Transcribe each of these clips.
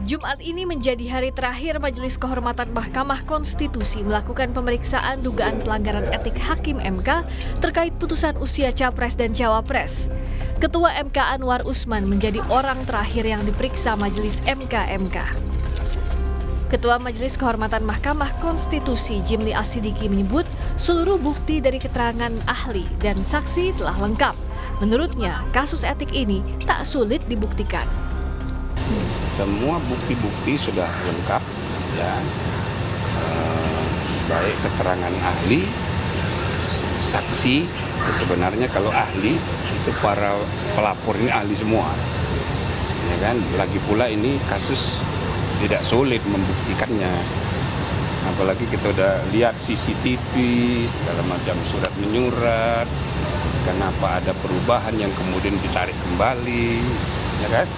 Jumat ini menjadi hari terakhir Majelis Kehormatan Mahkamah Konstitusi melakukan pemeriksaan dugaan pelanggaran etik Hakim MK terkait putusan usia Capres dan Cawapres. Ketua MK Anwar Usman menjadi orang terakhir yang diperiksa Majelis MK. Ketua Majelis Kehormatan Mahkamah Konstitusi Jimli Asidiki menyebut seluruh bukti dari keterangan ahli dan saksi telah lengkap. Menurutnya, kasus etik ini tak sulit dibuktikan. Semua bukti-bukti sudah lengkap, ya, baik keterangan ahli, saksi. Sebenarnya kalau ahli itu para pelapor ini ahli semua, ya kan. Lagi pula ini kasus tidak sulit membuktikannya, apalagi kita udah lihat CCTV segala macam surat menyurat. Kenapa ada perubahan yang kemudian ditarik kembali, ya kan?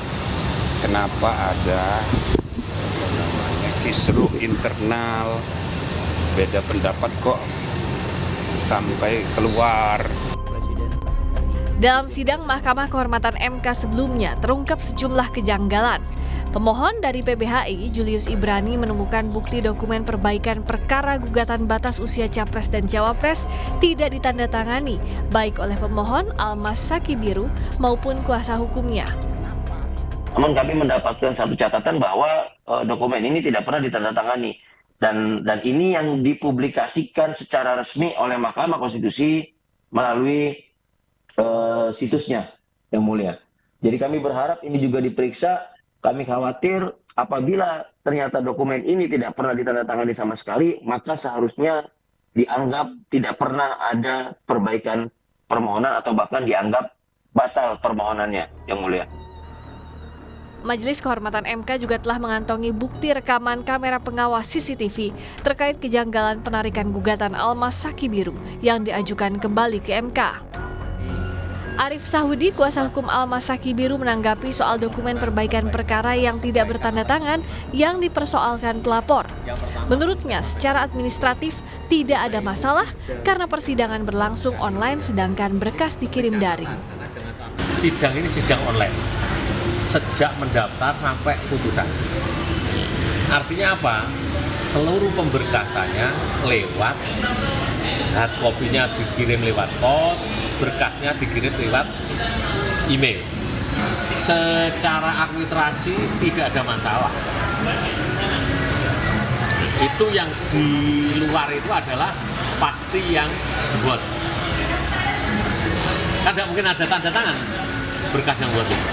Kenapa ada kisruh internal, beda pendapat kok sampai keluar. Dalam sidang Mahkamah Kehormatan MK sebelumnya terungkap sejumlah kejanggalan. Pemohon dari PBHI, Julius Ibrani, menemukan bukti dokumen perbaikan perkara gugatan batas usia Capres dan Cawapres tidak ditandatangani baik oleh pemohon Almas Sakibiru maupun kuasa hukumnya. Namun kami mendapatkan satu catatan bahwa dokumen ini tidak pernah ditandatangani dan ini yang dipublikasikan secara resmi oleh Mahkamah Konstitusi melalui situsnya, Yang Mulia. Jadi kami berharap ini juga diperiksa. Kami khawatir apabila ternyata dokumen ini tidak pernah ditandatangani sama sekali, maka seharusnya dianggap tidak pernah ada perbaikan permohonan atau bahkan dianggap batal permohonannya, Yang Mulia. Majelis Kehormatan MK juga telah mengantongi bukti rekaman kamera pengawas CCTV terkait kejanggalan penarikan gugatan Almas Sakibiru yang diajukan kembali ke MK. Arif Sahudi, kuasa hukum Almas Sakibiru, menanggapi soal dokumen perbaikan perkara yang tidak bertanda tangan yang dipersoalkan pelapor. Menurutnya, secara administratif tidak ada masalah karena persidangan berlangsung online sedangkan berkas dikirim daring. Sidang ini sidang online. Sejak mendaftar sampai putusan. Artinya apa? Seluruh pemberkasannya lewat, hard copy-nya dikirim lewat pos, berkasnya dikirim lewat email. Secara administrasi tidak ada masalah. Itu yang di luar itu adalah pasti yang buat. Kan tidak mungkin ada tanda tangan berkas yang buat itu.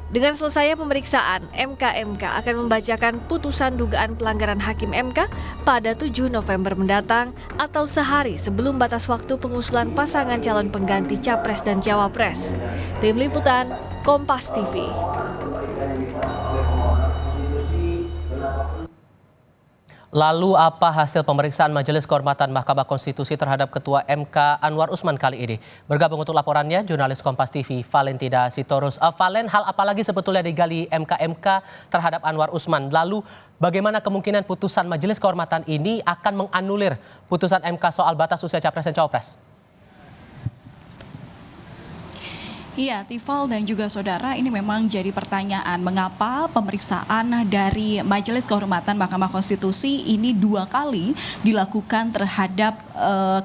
Dengan selesainya pemeriksaan, MK akan membacakan putusan dugaan pelanggaran Hakim MK pada 7 November mendatang atau sehari sebelum batas waktu pengusulan pasangan calon pengganti Capres dan Cawapres. Tim Liputan, Kompas TV. Lalu apa hasil pemeriksaan Majelis Kehormatan Mahkamah Konstitusi terhadap Ketua MK Anwar Usman kali ini? Bergabung untuk laporannya jurnalis Kompas TV Valentina Sitorus. Valen, hal apa lagi sebetulnya digali MK terhadap Anwar Usman? Lalu bagaimana kemungkinan putusan Majelis Kehormatan ini akan menganulir putusan MK soal batas usia Capres dan Cawapres? Iya, Tifal dan juga saudara, ini memang jadi pertanyaan mengapa pemeriksaan dari Majelis Kehormatan Mahkamah Konstitusi ini 2 kali dilakukan terhadap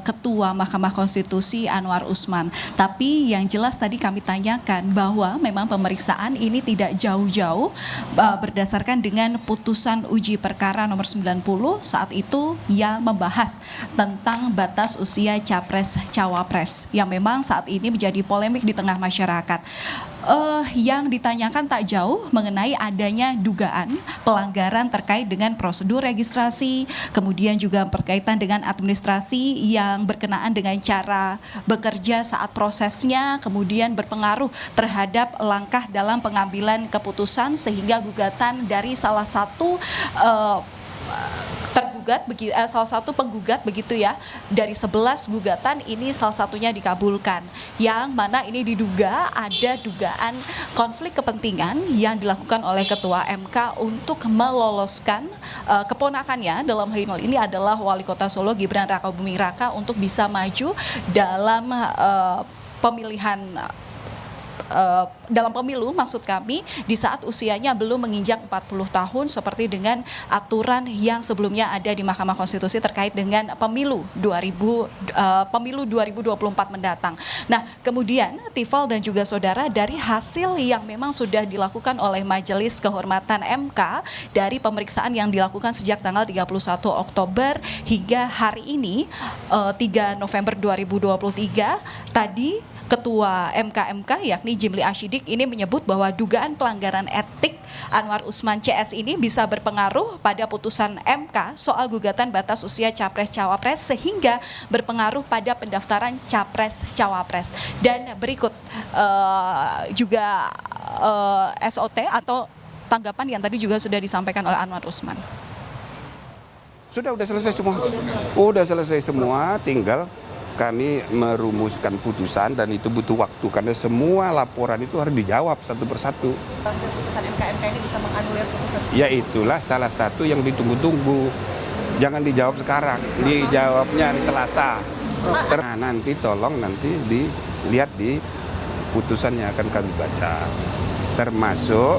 Ketua Mahkamah Konstitusi Anwar Usman. Tapi yang jelas tadi kami tanyakan bahwa memang pemeriksaan ini tidak jauh-jauh berdasarkan dengan putusan uji perkara nomor 90 saat itu yang membahas tentang batas usia Capres-Cawapres yang memang saat ini menjadi polemik di tengah masyarakat. Yang ditanyakan tak jauh mengenai adanya dugaan pelanggaran terkait dengan prosedur registrasi, kemudian juga berkaitan dengan administrasi yang berkenaan dengan cara bekerja saat prosesnya, kemudian berpengaruh terhadap langkah dalam pengambilan keputusan sehingga gugatan dari salah satu salah satu penggugat begitu ya, dari 11 gugatan ini salah satunya dikabulkan, yang mana ini diduga ada dugaan konflik kepentingan yang dilakukan oleh Ketua MK untuk meloloskan keponakannya, dalam hal ini adalah Wali Kota Solo Gibran Rakabuming Raka, untuk bisa maju dalam pemilihan dalam pemilu maksud kami di saat usianya belum menginjak 40 tahun seperti dengan aturan yang sebelumnya ada di Mahkamah Konstitusi terkait dengan pemilu 2024 mendatang. Nah, kemudian Tifal dan juga saudara, dari hasil yang memang sudah dilakukan oleh Majelis Kehormatan MK dari pemeriksaan yang dilakukan sejak tanggal 31 Oktober hingga hari ini 3 November 2023 tadi Ketua MK yakni Jimli Asyidik ini menyebut bahwa dugaan pelanggaran etik Anwar Usman CS ini bisa berpengaruh pada putusan MK soal gugatan batas usia Capres-Cawapres sehingga berpengaruh pada pendaftaran Capres-Cawapres. Dan berikut juga SOT atau tanggapan yang tadi juga sudah disampaikan oleh Anwar Usman. Sudah selesai semua. Udah selesai semua, tinggal kami merumuskan putusan dan itu butuh waktu karena semua laporan itu harus dijawab satu persatu. Putusan MK ini bisa menganulir putusan? Ya itulah salah satu yang ditunggu-tunggu. Jangan dijawab sekarang, dijawabnya hari Selasa. Nah, nanti tolong dilihat di putusan yang akan kami baca. Termasuk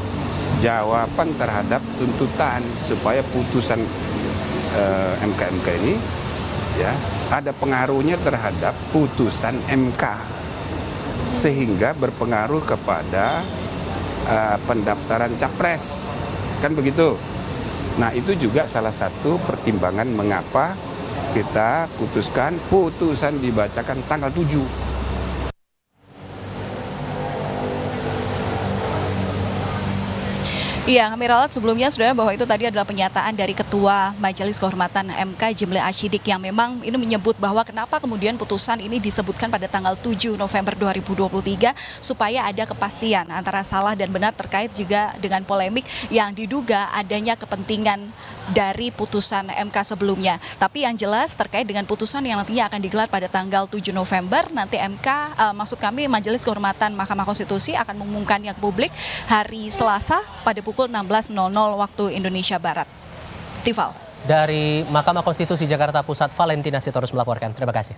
jawaban terhadap tuntutan supaya putusan MK ini ya ada pengaruhnya terhadap putusan MK sehingga berpengaruh kepada pendaftaran capres, kan begitu. Nah, itu juga salah satu pertimbangan mengapa kita putuskan putusan dibacakan tanggal 7. Iya, kami ralat sebelumnya saudara bahwa itu tadi adalah pernyataan dari Ketua Majelis Kehormatan MK Jimli Asyidik yang memang ini menyebut bahwa kenapa kemudian putusan ini disebutkan pada tanggal 7 November 2023 supaya ada kepastian antara salah dan benar terkait juga dengan polemik yang diduga adanya kepentingan dari putusan MK sebelumnya. Tapi yang jelas terkait dengan putusan yang nantinya akan digelar pada tanggal 7 November nanti MK maksud kami Majelis Kehormatan Mahkamah Konstitusi akan mengumumkannya ke publik hari Selasa pada pukul 16.00 waktu Indonesia Barat. Tifal. Dari Mahkamah Konstitusi Jakarta Pusat, Valentina Sitorus melaporkan. Terima kasih.